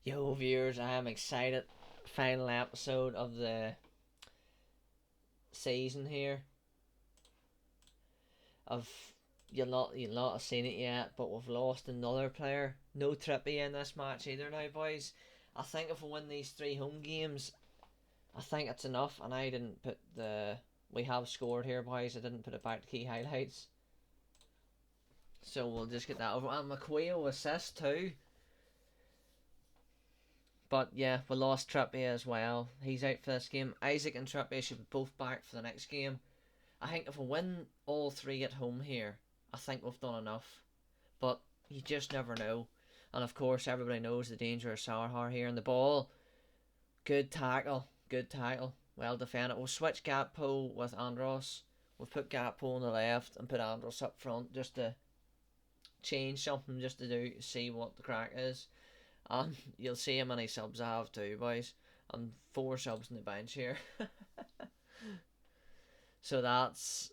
Yo, viewers, I am excited. Final episode of the season here. Of you'll not have seen it yet, but we've lost another player. No Trippy in this match either now, boys. I think if we win these 3 home games, I think it's enough. And I didn't put the we have scored here, boys. I didn't put it back to key highlights, so we'll just get that over. And McQuail assist too. But yeah, we lost Trippier as well. He's out for this game. Isaac and Trippier should be both back for the next game. I think if we win all 3 at home here, I think we've done enough. But you just never know. And of course, everybody knows the danger of Sarhar here. And the ball, good tackle, good tackle. Well defended. We'll switch Gakpo with Andros. We'll put Gakpo on the left and put Andros up front just to change something, just to see what the crack is. And you'll see how many subs I have too, boys. And 4 subs in the bench here. So that's,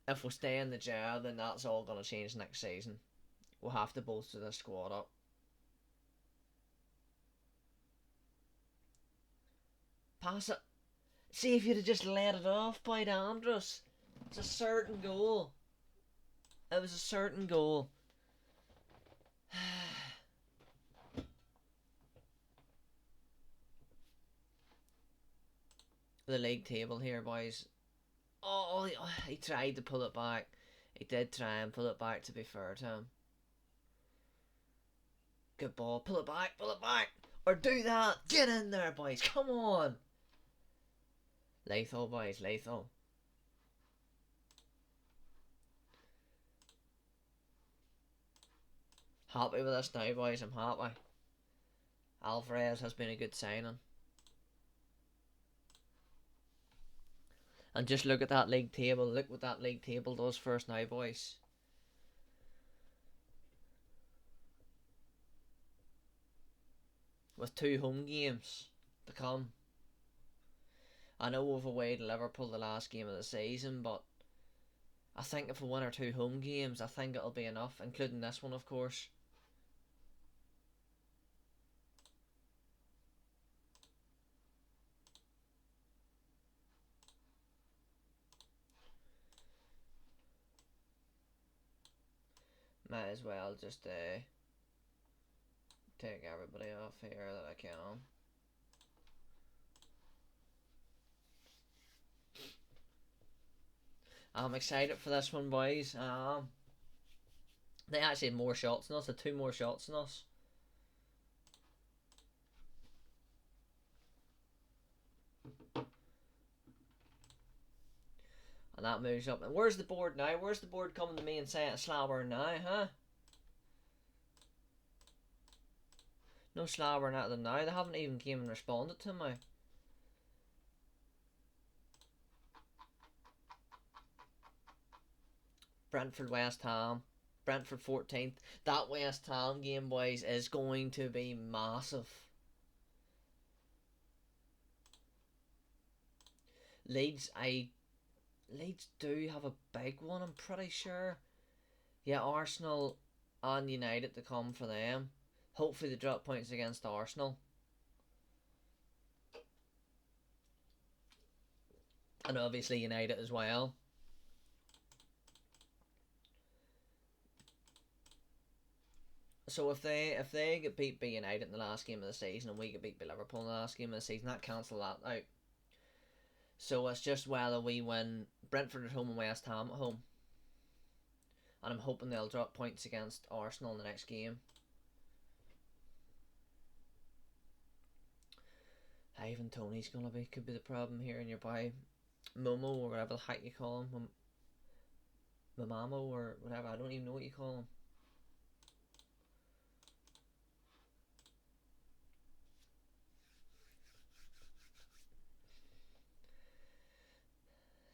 if we stay in the jail, then that's all going to change next season. We'll have to bolster this squad up. Pass it. See if you'd have just let it off by Andros. It's a certain goal. It was a certain goal. The league table here, boys. Oh, he tried to pull it back. He did try and pull it back, to be fair to him. Good ball. Pull it back. Pull it back. Or do that. Get in there, boys. Come on. Lethal, boys. Lethal. Happy with this now, boys. I'm happy. Alvarez has been a good signing. And just look at that league table. Look what that league table does for us now, boys. With 2 home games to come. I know we've away to Liverpool the last game of the season, but I think if we win our 2 home games, I think it'll be enough, including this one, of course. Might as well just take everybody off here that I can. I'm excited for this one, boys. They actually had more shots than us. They had 2 more shots than us. And that moves up. And where's the board now? Where's the board coming to me and saying it's Slabber now, huh? No Slabber at them now. They haven't even came and responded to me. Brentford West Ham. Brentford 14th. That West Ham game, boys, is going to be massive. Leeds do have a big one, I'm pretty sure. Yeah, Arsenal and United to come for them. Hopefully they drop points against Arsenal. And obviously United as well. So if they get beat by United in the last game of the season and we get beat by Liverpool in the last game of the season, that cancel that out. So it's just whether we win Brentford at home and West Ham at home. And I'm hoping they'll drop points against Arsenal in the next game. Ivan Toney's could be the problem here, and your boy Momo or whatever the heck you call him, Mamamo or whatever. I don't even know what you call him.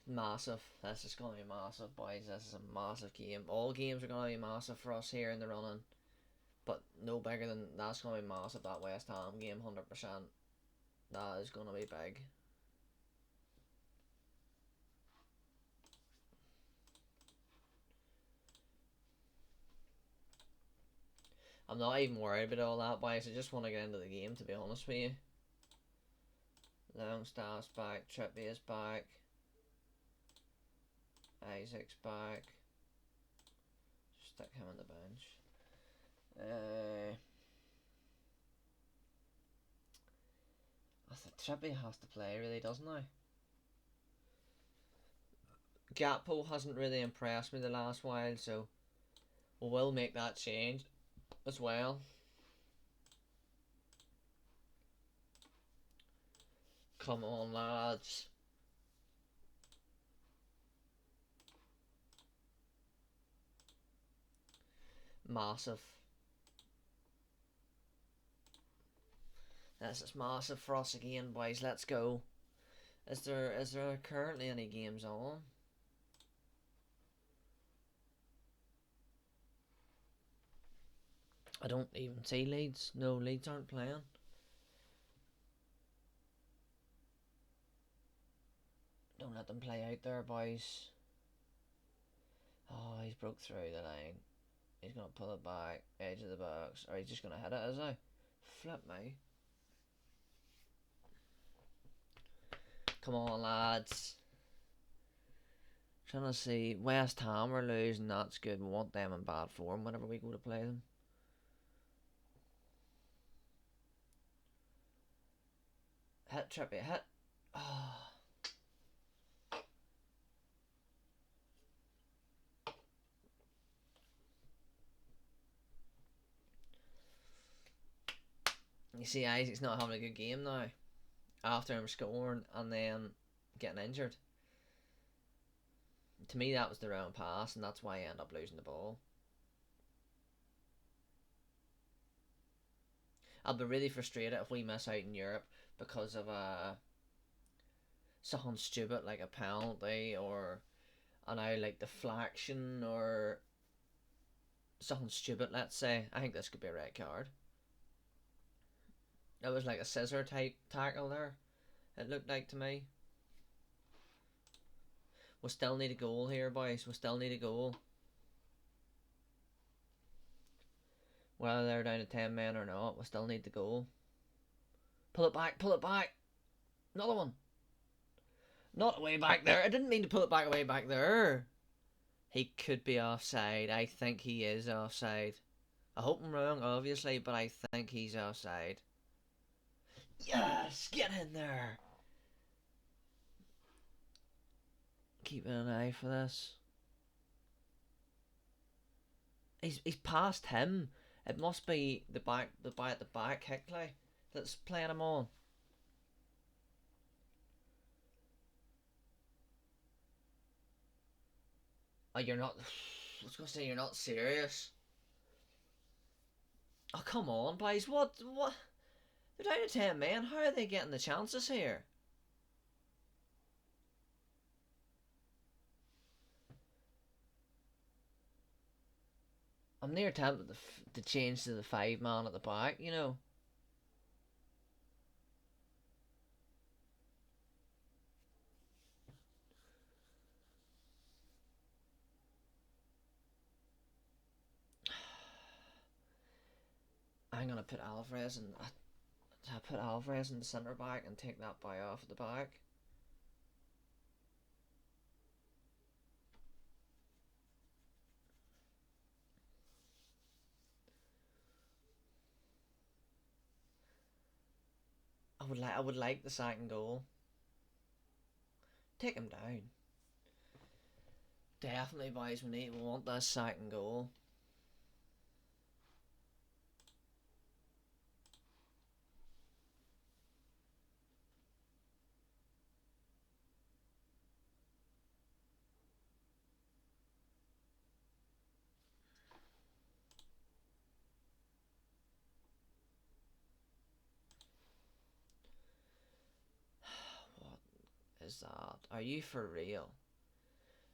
Massive. This is going to be massive, boys. This is a massive game. All games are going to be massive for us here in the running. But no bigger than that's going to be massive. That West Ham game, 100%. That is going to be big. I'm not even worried about all that, boys. I just want to get into the game, to be honest with you. Longstaff's back, Trippier's back, Isaac's back. Stick him on the bench. I think Trippier has to play, really, doesn't he? Gakpo hasn't really impressed me the last while, so we will make that change as well. Come on, lads. Massive. This is massive for us again, boys. Let's go. Is there currently any games on? I don't even see Leeds. No, Leeds aren't playing. Don't let them play out there, boys. Oh, he's broke through the line. He's going to pull it back, edge of the box. Or he's just going to hit it, is he? Flip me. Come on, lads. Trying to see. West Ham are losing. That's good. We want them in bad form whenever we go to play them. Hit, Trippier, hit. Oh. You see, Isaac's not having a good game now. After him scoring and then getting injured. To me, that was the wrong pass, and that's why I end up losing the ball. I'll be really frustrated if we miss out in Europe because of something stupid like a penalty or an out like deflection or something stupid. Let's say I think this could be a red card. It was like a scissor type tackle there. It looked like to me. We still need a goal here, boys. We still need a goal. Whether they're down to 10 men or not, we still need the goal. Pull it back, pull it back. Another one. Not way back there. I didn't mean to pull it back way back there. He could be offside. I think he is offside. I hope I'm wrong, obviously, but I think he's offside. Yes! Get in there! Keeping an eye for this. He's past him. It must be the guy at the back, Hickley, that's playing him on. Oh, you're not. I was gonna say you're not serious. Oh, come on, boys. What? They're down to 10 men. How are they getting the chances here? I'm near tempted to change to the 5 man at the back, you know. I'm gonna put Alvarez in. I put Alvarez in the centre back and take that guy off at the back. I would like the second goal. Take him down. Definitely, boys. We want that second goal. What is that? Are you for real?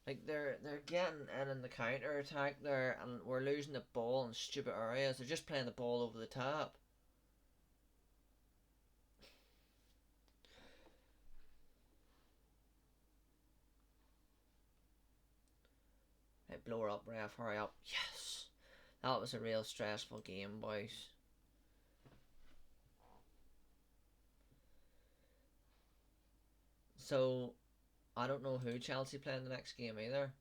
Like they're getting in the counter attack there, and we're losing the ball in stupid areas. They're just playing the ball over the top. Hey, blow her up, ref. Hurry up. Yes. That was a real stressful game, boys. So, I don't know who Chelsea play in the next game either.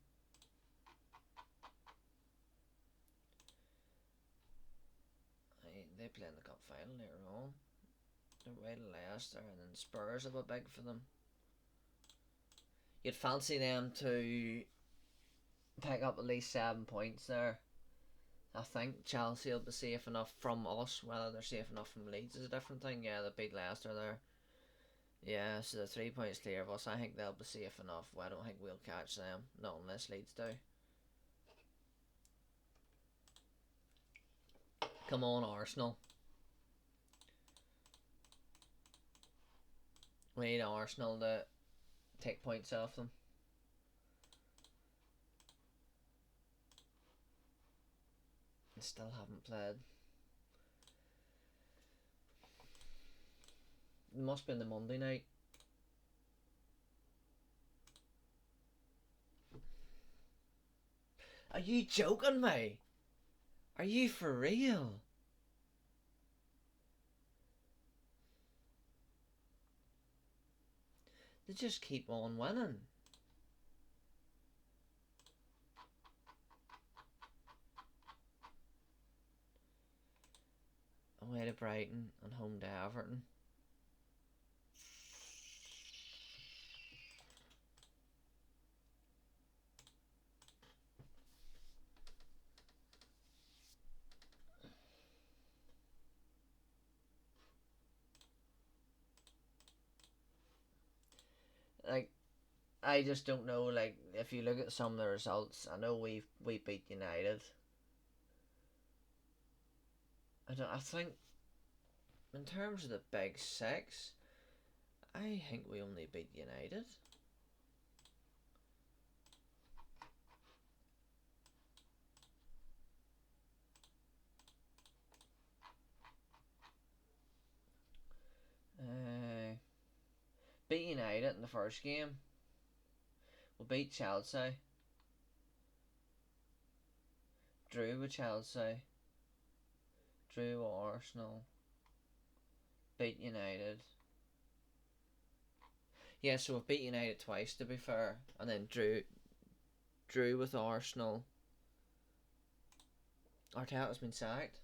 They play in the cup final later on. They're away to Leicester, and then Spurs are a bit big for them. You'd fancy them to pick up at least 7 points there. I think Chelsea will be safe enough from us. Whether they're safe enough from Leeds is a different thing. Yeah, they beat Leicester there. Yeah, so they're 3 points clear of us. I think they'll be safe enough. Well, I don't think we'll catch them. Not unless Leeds do. Come on, Arsenal. We need Arsenal to take points off them. They still haven't played. It must be in the Monday night. Are you joking me? Are you for real? They just keep on winning. Away to Brighton and home to Everton. Like, I just don't know. Like, if you look at some of the results, I know we beat United. I think in terms of the big six, I think we only beat United. Beat United in the first game. We beat Chelsea. Drew with Chelsea. Drew with Arsenal. Beat United. Yeah, so we've beat United twice to be fair, and then drew with Arsenal. Arteta's been sacked.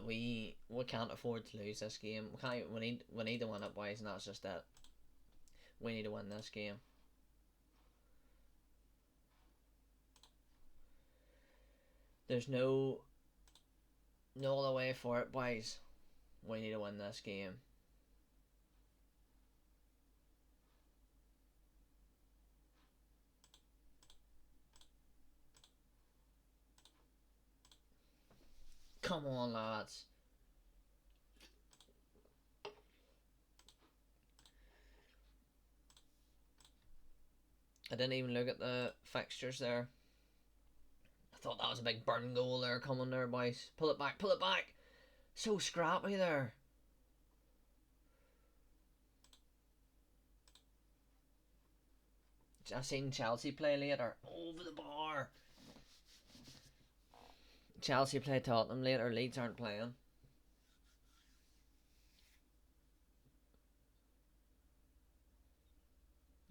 We can't afford to lose this game. We need to win it, boys, and that's just it. We need to win this game. There's no other way for it, boys. We need to win this game. Come on, lads. I didn't even look at the fixtures there. I thought that was a big burn goal there coming there, boys. Pull it back, pull it back. So scrappy there. I seen Chelsea play later. Over the bar. Chelsea play Tottenham later. Leeds aren't playing.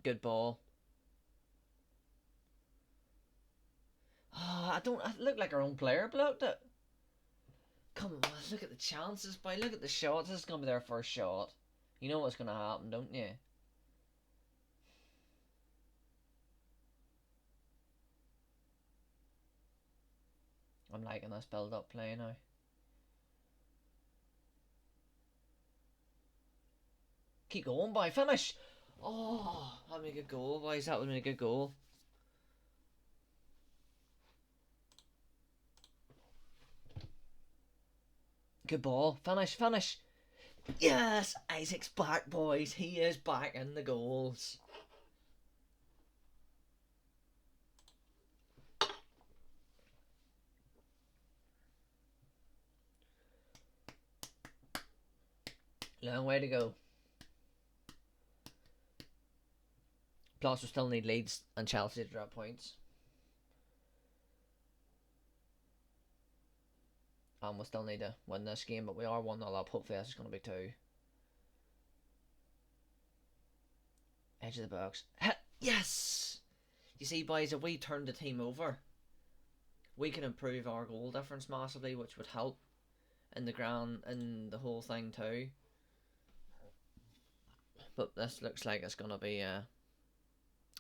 Good ball. Oh, I look like our own player blocked it. Come on, look at the chances, boy. Look at the shots. This is going to be their first shot. You know what's going to happen, don't you? I'm liking this build-up play now. Keep going, boy. Finish! Oh, that would be a good goal, boys. That would be a good goal. Good ball. Finish, finish. Yes! Isaac's back, boys. He is back in the goals. Long way to go. Plus, we still need Leeds and Chelsea to drop points. And we still need to win this game, but we are 1-0 up. Hopefully, this is going to be 2. Edge of the box. Yes! You see, boys, if we turn the team over, we can improve our goal difference massively, which would help in the whole thing too. But this looks like it's going to be a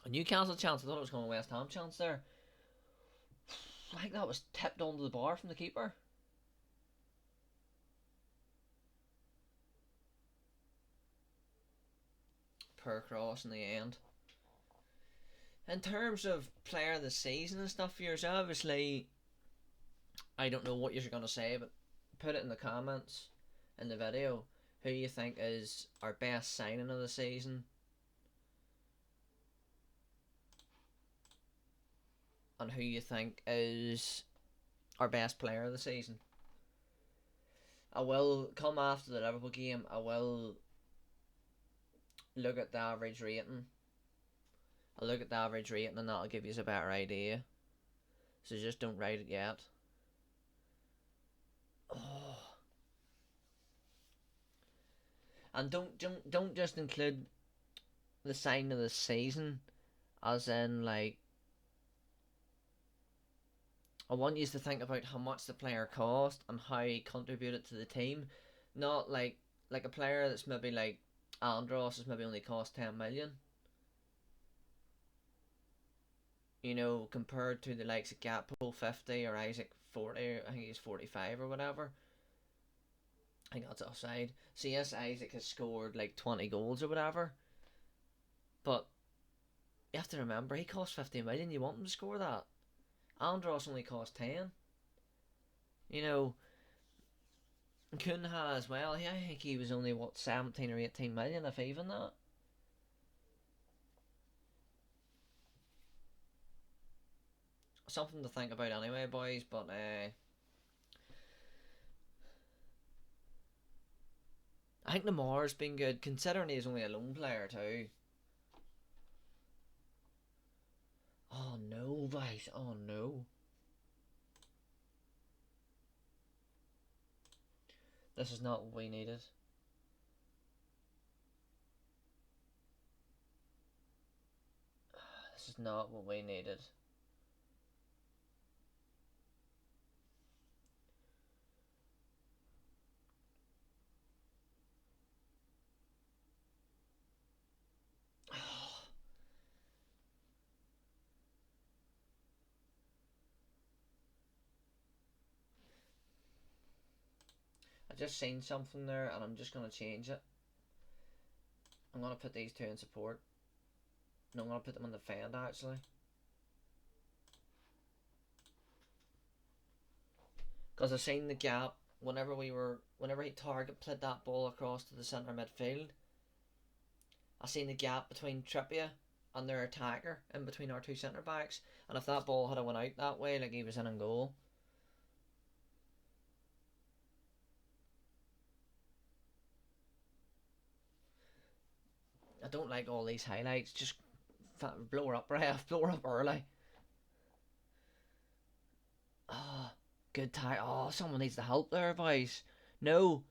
Newcastle chance. I thought it was going to West Ham chance there. I think that was tipped onto the bar from the keeper. Per cross in the end. In terms of player of the season and stuff for yours, obviously, I don't know what you're going to say, but put it in the comments in the video who you think is our best signing of the season and who you think is our best player of the season. I will come after the Liverpool game. I will look at the average rating. I'll look at the average rating and that'll give you a better idea. So just don't write it yet. Oh. And don't just include the sign of the season, as in like, I want you to think about how much the player cost and how he contributed to the team, not like a player that's maybe like Andros has maybe only cost 10 million. You know, compared to the likes of Gakpo 50 or Isaac 40, I think he's 45 or whatever. I think that's offside. So yes, Isaac has scored like 20 goals or whatever. But you have to remember, he cost 50 million. You want him to score that? Andros only cost 10. You know, Cunha as well. I think he was only, 17 or 18 million, if even that. Something to think about anyway, boys, but I think Lamar's been good, considering he's only a lone player too. Oh no, guys, oh no. This is not what we needed. This is not what we needed. I just seen something there and I'm just going to change it. I'm going to put these two in support. No, I'm going to put them in defend actually. Because I've seen the gap whenever he target played that ball across to the centre midfield. I seen the gap between Trippier and their attacker in between our two centre backs, and if that ball had went out that way, like he was in goal. I don't like all these highlights. Just blow her up, ref. Blow her up early. Oh, good tie. Oh, someone needs to help there, boys. No.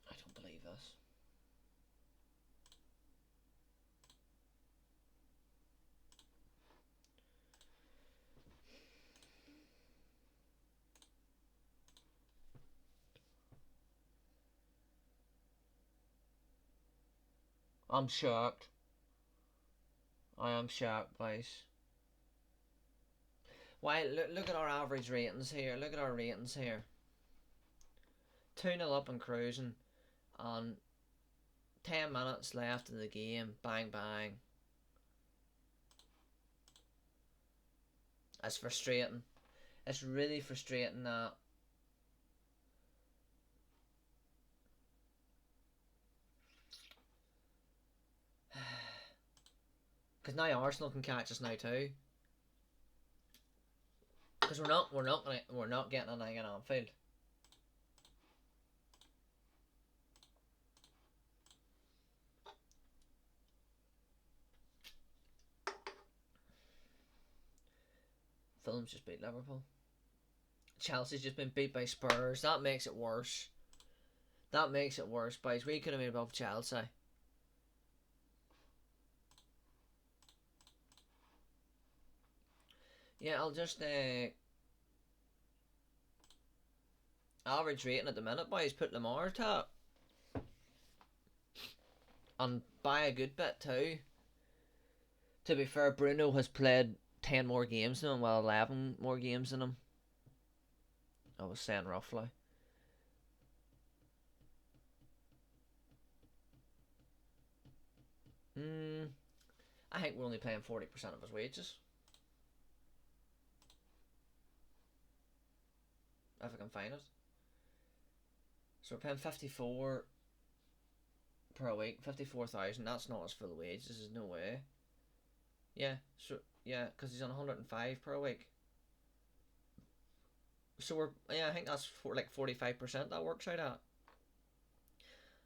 I don't believe this. I'm shocked. I am shocked, boys. Why? Look at our average ratings here. Look at our ratings here. 2-0 up and cruising, and 10 minutes left in the game. Bang bang. It's frustrating. It's really frustrating that because now Arsenal can catch us now too. Because we're not getting anything on Anfield. Fulham's just beat Liverpool. Chelsea's just been beat by Spurs. That makes it worse. That makes it worse, boys. We could have been above Chelsea. Yeah, I'll just average rating at the minute, boys. Put Lamar top, and by a good bit too. To be fair, Bruno has played 10 more games than him, well 11 more games than him. I was saying roughly. I think we're only paying 40% of his wages. If I can find it. So we're paying 54 per week, 54,000. That's not his full wages. There's no way. Yeah, so yeah, because he's on 105 per week. So I think that's for like 45%. That works out at.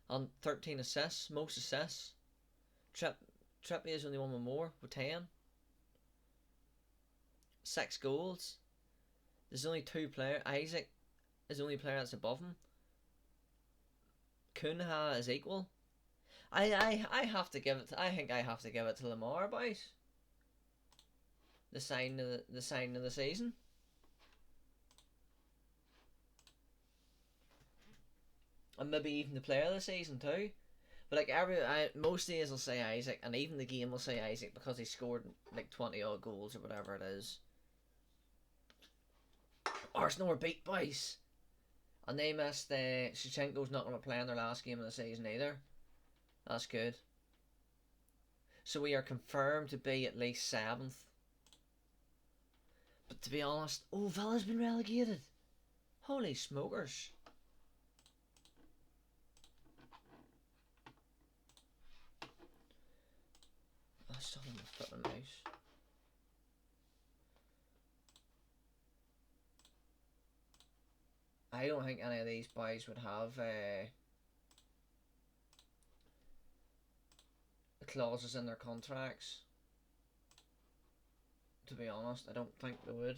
On 13 assists, most assists. Trippier is only one with more with 10. 6 goals. There's only 2 players. Isaac is the only player that's above him. Cunha is equal. I have to give it. I think I have to give it to Lamar, boys. The sign of the season. And maybe even the player of the season too. But like most days will say Isaac, and even the game will say Isaac because he scored like 20 odd goals or whatever it is. Arsenal were beat, boys, and they missed. Shevchenko's not going to play in their last game of the season either. That's good. So we are confirmed to be at least 7th. But to be honest, Villa's been relegated. Holy smokers. I still haven't put my mouse. I don't think any of these boys would have clauses in their contracts. To be honest, I don't think they would.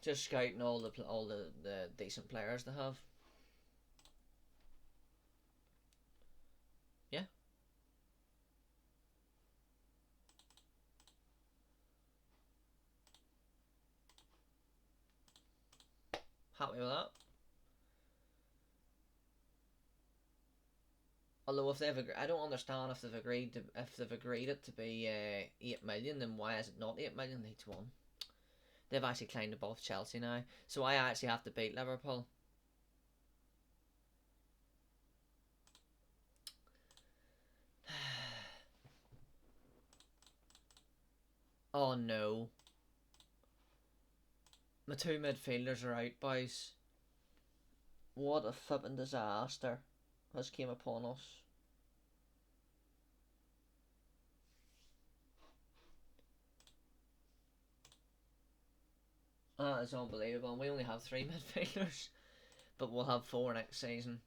Just scouting all the decent players they have. Yeah. Happy with that. Although if I don't understand if they've agreed it to be 8 million, then why is it not 8 million? Each one. They've actually climbed above Chelsea now, so I actually have to beat Liverpool. Oh no. My 2 midfielders are out, boys. What a flipping disaster has came upon us. That is unbelievable. We only have 3 midfielders, but we'll have 4 next season.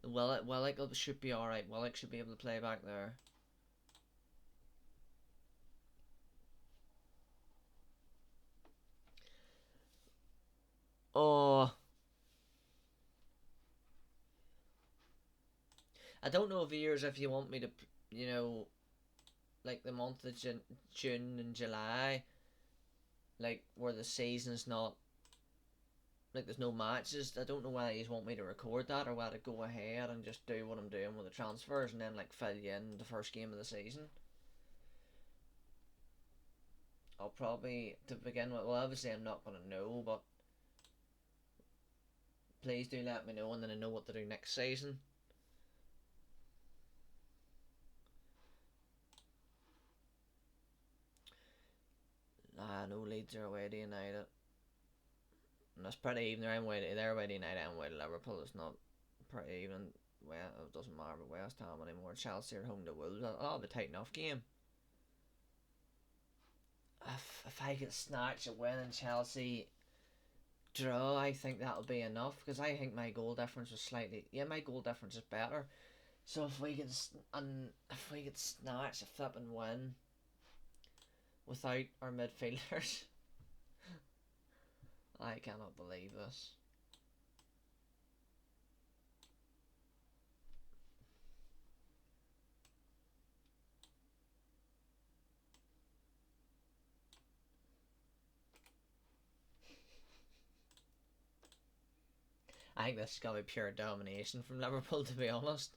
Willock should be alright. Willock should be able to play back there. Oh, I don't know, viewers, if you want me to, like the month of June and July, like where the season's not, like there's no matches. I don't know whether you want me to record that or whether to go ahead and just do what I'm doing with the transfers and then like fill you in the first game of the season. I'll probably, to begin with, well obviously I'm not going to know, but please do let me know and then I know what to do next season. No, Leeds are away to United. And that's pretty even. They're away to United and away to Liverpool. It's not pretty even. Well, it doesn't matter about West Ham anymore. Chelsea are home to Wolves. That'll be a tight enough game. If I could snatch a win in Chelsea Draw, I think that'll be enough because I think my goal difference was slightly. Yeah, my goal difference is better. So if we could snatch a flipping win without our midfielders, I cannot believe this. I think this is gonna be pure domination from Liverpool, to be honest.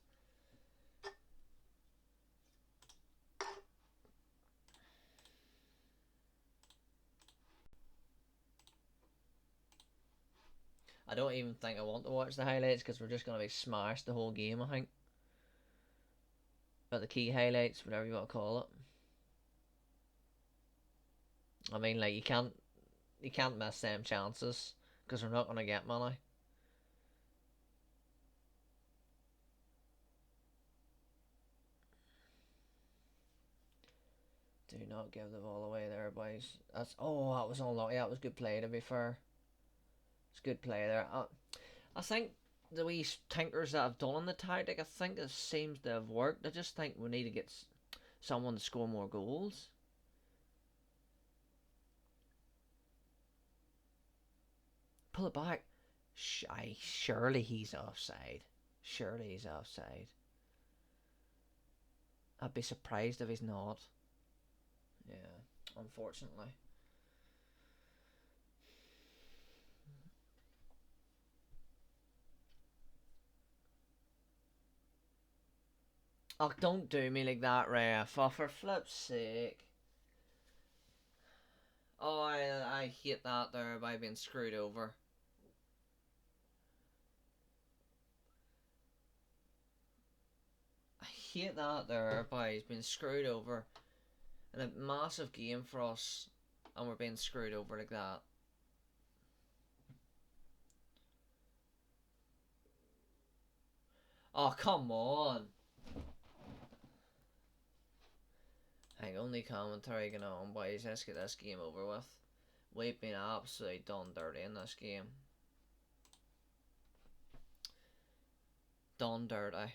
I don't even think I want to watch the highlights because we're just gonna be smashed the whole game. I think, but the key highlights, whatever you want to call it. I mean, like you can't miss them chances because we're not gonna get money. Do not give the ball away there, boys. That's that was unlucky. That was good play, to be fair. It's good play there. I think the wee tinkers that I've done in the tactic, I think it seems to have worked. I just think we need to get someone to score more goals. Pull it back. Surely he's offside. Surely he's offside. I'd be surprised if he's not. Yeah, unfortunately. Oh, don't do me like that, ref. Oh, for flip's sake. Oh, I hate that there by being screwed over. I hate that there by he's been screwed over in a massive game for us, and we're being screwed over like that. Oh, come on. Hang only commentary going on, boys. Let's get this game over with. We've been absolutely done dirty in this game. Done dirty.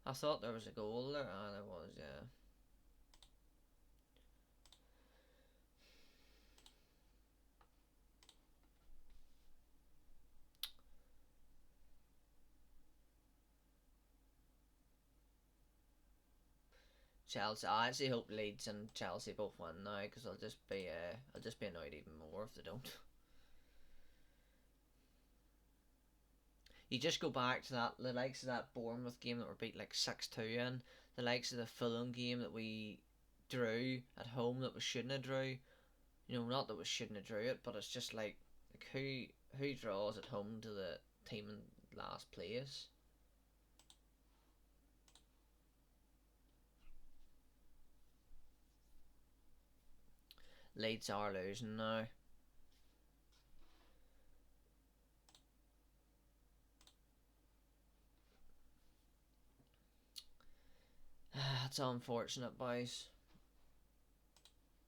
I thought there was a goal there. Ah, there was, yeah. Chelsea. I actually hope Leeds and Chelsea both win now because I'll just be annoyed even more if they don't. You just go back to the likes of that Bournemouth game that were beat like 6-2 in, the likes of the Fulham game that we drew at home that we shouldn't have drew. You know, not that we shouldn't have drew it, but it's just like who draws at home to the team in last place. Leeds are losing now. That's unfortunate, boys.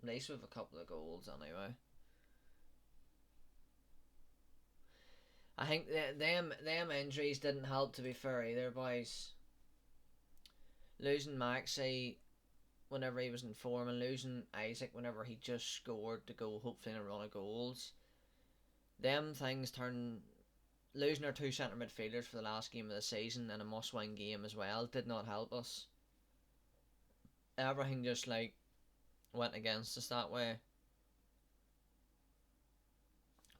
At least with a couple of goals anyway. I think them injuries didn't help, to be fair, either, boys. Losing Maxi whenever he was in form and losing Isaac whenever he just scored to go, hopefully in a run of goals. Them things turn. Losing our two centre midfielders for the last game of the season and a must-win game as well did not help us. Everything just like went against us that way.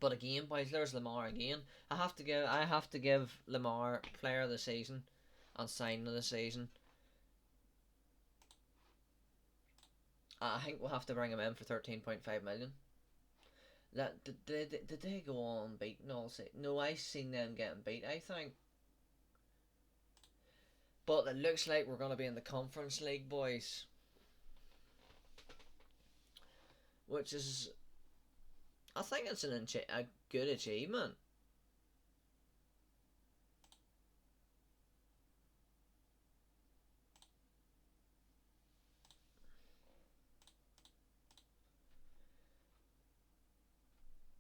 But again, boys, there's Lamar again. I have to give Lamar player of the season and sign of the season. I think we'll have to bring him in for 13.5 million. That did they go on beating all say? No, I seen them getting beat, I think. But it looks like we're gonna be in the Conference League, boys. Which is I think it's a good achievement.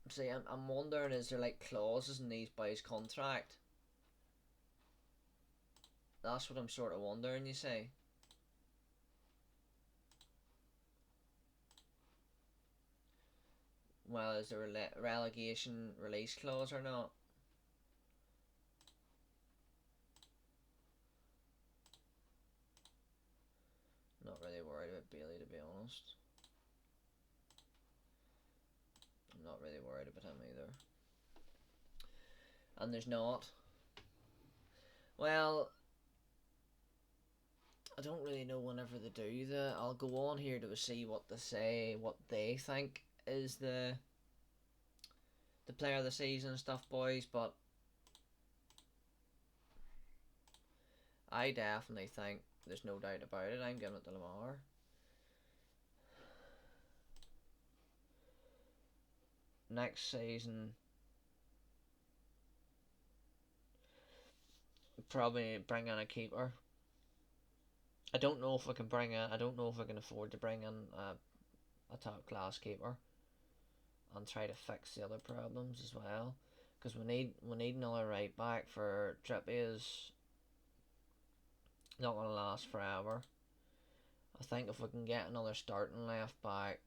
See, I'm wondering, is there like clauses in these boys' contract? That's what I'm sort of wondering, you see. Well, is there a relegation release clause or not? Not really worried about Bailey, to be honest. I'm not really worried about him either. And there's not. Well, I don't really know whenever they do that. I'll go on here to see what they say, what they think is the player of the season and stuff, boys. But I definitely think there's no doubt about it. I'm giving it to Lamar. Next season, probably bring in a keeper. I don't know if I can bring in. I don't know if I can afford to bring in a top class keeper and try to fix the other problems as well. Because we need another right back for Trippier's not gonna last forever. I think if we can get another starting left back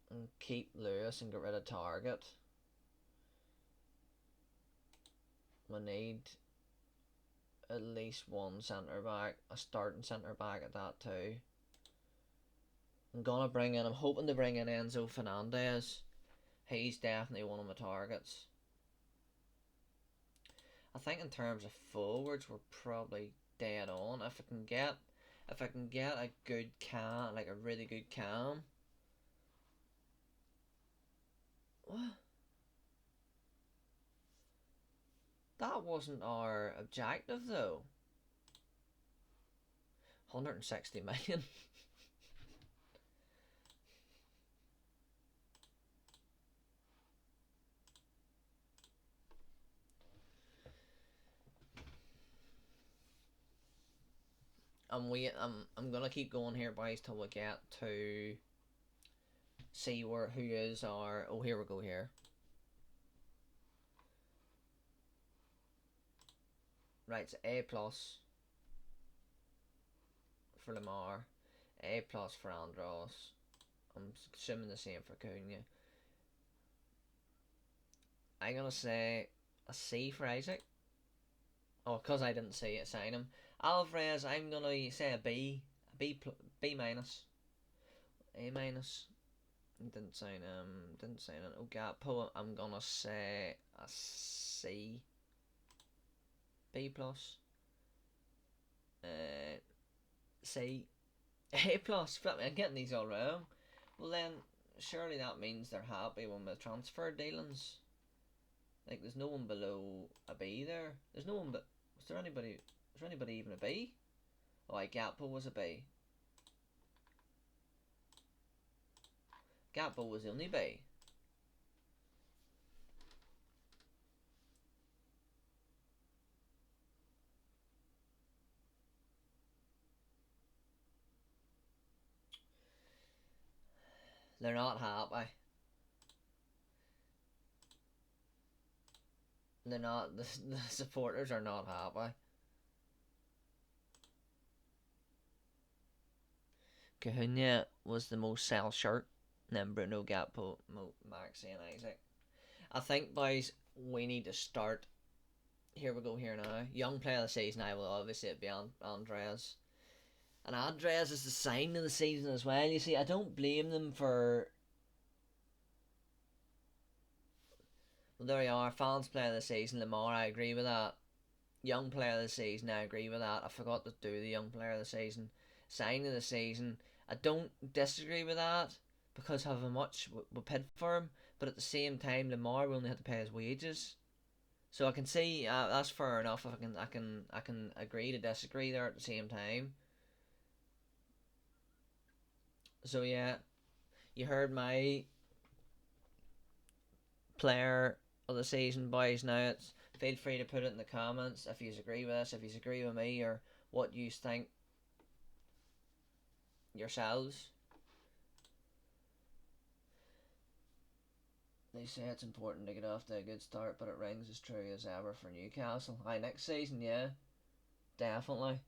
and keep Lewis and get rid of Target, we need at least one centre back, a starting centre back at that too. I'm hoping to bring in Enzo Fernandez. He's definitely one of my targets. I think in terms of forwards, we're probably dead on. If I can get a good cam, like a really good cam. What? That wasn't our objective though. 160 million. I'm gonna keep going here, boys, till we get to see who is our. Oh, here we go. Here, right. It's A plus for Lamar, A plus for Andros. I'm assuming the same for Cunha. I'm gonna say a C for Isaac. Oh, cause I didn't see it, sign him. Alvarez, I'm gonna say a B, B minus, A minus. Didn't sign him. Didn't sign it. Gapo, I'm gonna say a C, B plus, uh, C, A plus. I'm getting these all wrong. Well then, surely that means they're happy with my transfer dealings. Like, there's no one below a B there. There's no one but. Was there anybody? Was there anybody even a B? Oh, Gapo was a B. Gapo was the only B. They're not happy. They're not. The supporters are not happy. Cahunha was the most sell shirt. And then Bruno Gapo, Maxi, and Isaac. I think, boys, we need to start. Here we go. Here now. Young player of the season. I will obviously it be Andres. And Andres is the sign of the season as well. You see, I don't blame them for. Well, there you are. Fans player of the season. Lamar, I agree with that. Young player of the season, I agree with that. I forgot to do the young player of the season. Sign of the season, I don't disagree with that because however much we paid for him, but at the same time, Lamar we only had to pay his wages, so I can see that's fair enough. I can agree to disagree there at the same time. So yeah, you heard my player of the season, boys. Now, feel free to put it in the comments if you agree with us, if you agree with me, or what you think yourselves. They say it's important to get off to a good start, but it rings as true as ever for Newcastle. Aye, next season, yeah, definitely.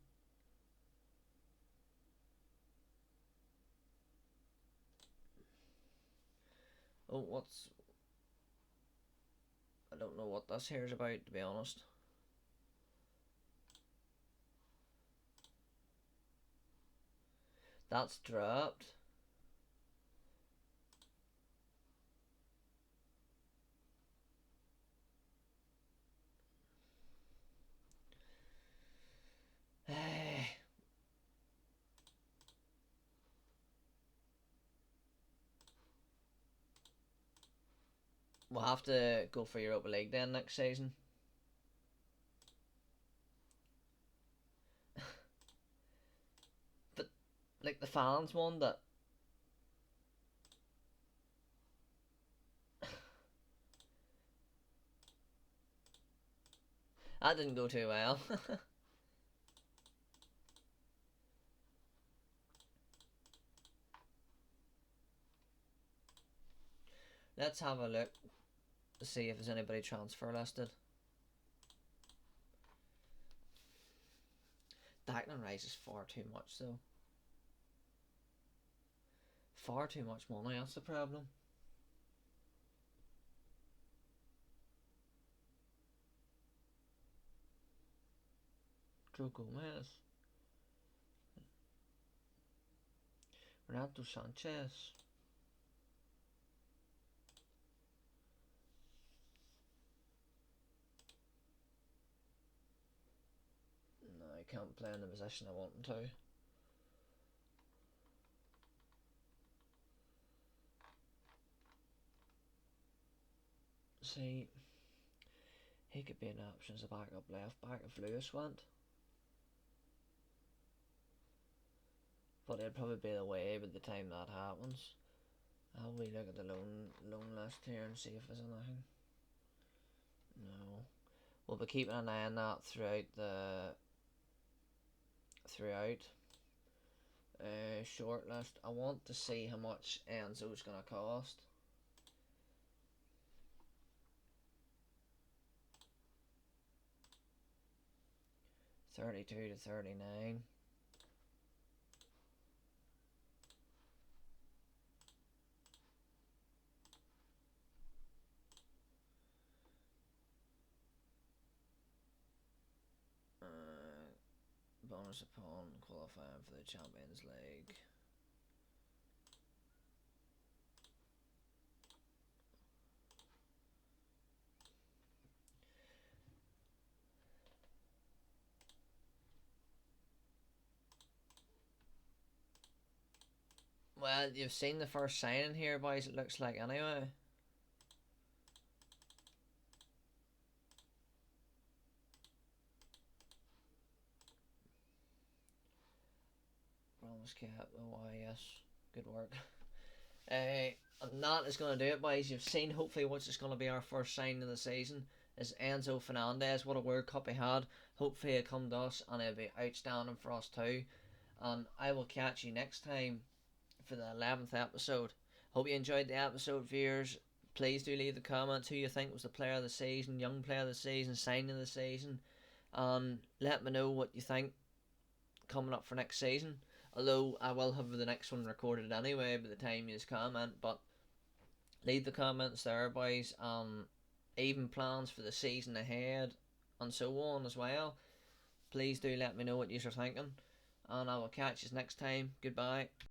Oh, what's... I don't know what this here is about, to be honest. That's dropped. We'll have to go for Europa League then next season. But like the fans won that. That didn't go too well. Let's have a look to see if there's anybody transfer listed. Declan Rice is far too much though. Far too much money, that's the problem. Joe Gomez. Renato Sanchez. No, I can't play in the position I want him to. See, he could be an option as a backup left back if Lewis went. But it'd probably be the way by the time that happens. I'll we look at the loan list here and see if there's anything. No. We'll be keeping an eye on that throughout short list. I want to see how much Enzo's gonna cost. $32 to $39. Bonus upon qualifying for the Champions League. Well, you've seen the first signing here, boys, it looks like, anyway. Bronze cap, oh yes, good work. And that is going to do it, boys. You've seen, hopefully, what's just going to be our first signing of the season is Enzo Fernandez. What a World Cup he had. Hopefully he'll come to us and it'll be outstanding for us too. And I will catch you next time for the 11th episode. Hope you enjoyed the episode, viewers. Please do leave the comments who you think was the player of the season, young player of the season, signing of the season. And let me know what you think coming up for next season. Although I will have the next one recorded anyway by the time you comment. But leave the comments there, boys. Even plans for the season ahead and so on as well. Please do let me know what you are thinking. And I will catch you next time. Goodbye.